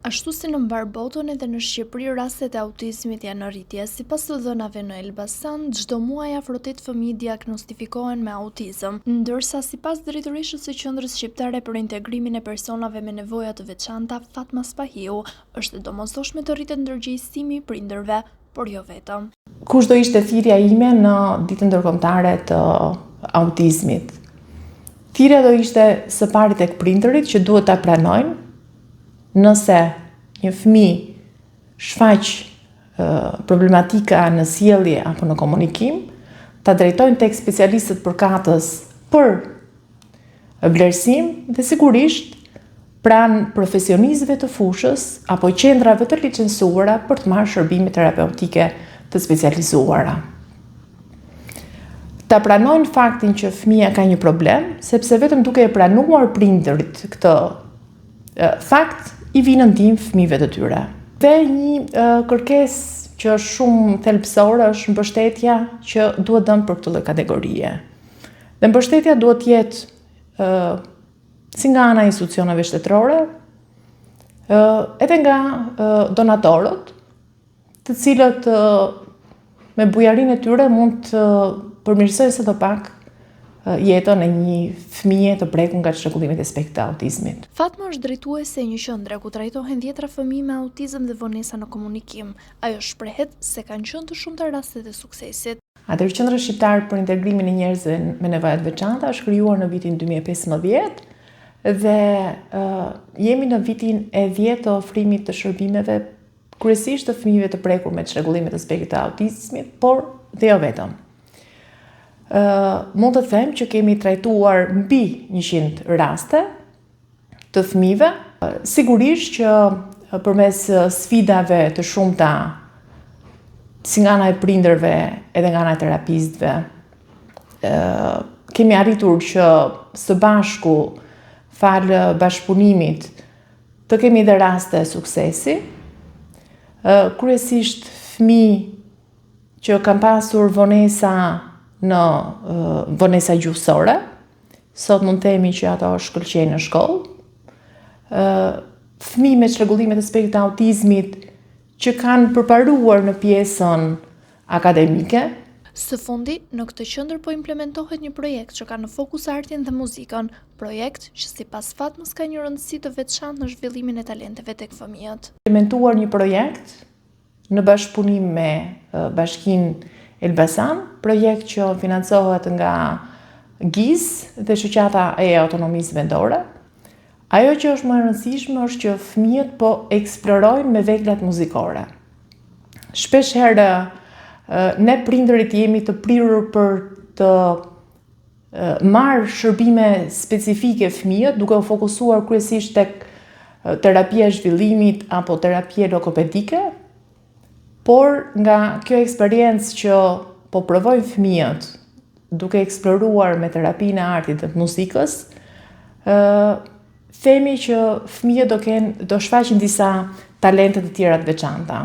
Ashtu si në mbar botën edhe në Shqipëri rastet e autizmit janë në rritje. Sipas të dhënave në Elbasan, çdo muaj afro 8 fëmijë diagnostifikohen me autizëm, ndërsa sipas drejtoreshës së Qendrës Shqiptare për Integrimin e Personave me Nevoja të Veçanta, Fatma Spahiu, është e domosdoshme të rritet ndërgjegjësimi i prindërve, por jo vetëm. Kush do ishte thirrja ime në ditën ndërkombëtare të autizmit? Thirrja do ishte së pari tek prindërit që duhet ta pranojnë nëse një fëmijë shfaq problematika në sjellje apo në komunikim, ta drejtojnë tek specialistët përkatës për vlerësim dhe sigurisht pranë profesionistëve të fushës apo qendrave të licencuara për të marrë shërbime terapeutike të specializuara. Ta pranojnë faktin që fëmia ka një problem, sepse vetëm duke e pranuar prindërit këtë fakt, i vinë në ndihmë fëmijëve të tyre. Dhe një kërkesë që është shumë thelbësore është mbështetja që duhet dhënë për këtë lloj kategorie. Dhe mbështetja duhet të jetë si nga ana e institucioneve shtetërore, edhe nga donatorët, të cilët me bujarinë e tyre mund të përmirësojnë së do pak jetën e një fëmije të prekur nga çrregullimet e spektrit të autizmit. Fatma është drejtuese e një qendre ku trajtohen 10 fëmijë me autizëm dhe vonesa në komunikim. Ajo shprehet se kanë qenë të shumta rastet e suksesit. Atëherë Qendra Shqiptare për Integrimin e Njerëzve me Nevoja të Veçanta është krijuar në vitin 2015 dhe jemi në vitin e 10 të ofrimit të shërbimeve kryesisht të fëmijëve të prekur me çrregullimet e spektrit të autizmit, por dhe jo vetëm. Mund të them që kemi trajtuar mbi 100 raste të fëmijëve. Sigurisht që përmes sfidave të shumta si nga ana e prindërve edhe nga ana e terapistëve, kemi arritur që së bashku fal bashkëpunimit të kemi dhe raste suksesi. Kryesisht fëmijë që kanë pasur vonesa në vonesa gjuhësore, sot mund të themi që ato shkëlqejnë në shkollë. Fëmijë me çrregullimet e spektrit të autizmit që kanë përparuar në pjesën akademike. Së fundi, në këtë qendër po implementohet një projekt që ka në fokus artin dhe muzikën, projekt që sipas Fatmës ka një rëndësi të veçantë në zhvillimin e talenteve tek fëmijët. Implementuar një projekt në bashkëpunim me Bashkinë Elbasan, projekt që financohet nga GIZ dhe Shoqata e Autonomisë Vendore. Ajo që është më e rëndësishme është që fëmijët po eksplorojnë me veglat muzikore. Shpesh herë ne prindërit jemi të prirur për të marrë shërbime specifike fëmijët, duke u fokusuar kryesisht tek terapia e zhvillimit apo terapia logopedike. Por nga kjo eksperiencë që po provojnë fëmijët duke eksploruar me terapinë e artit dhe të muzikës, themi që fëmijët do shfaqin disa talente të tjera të veçanta.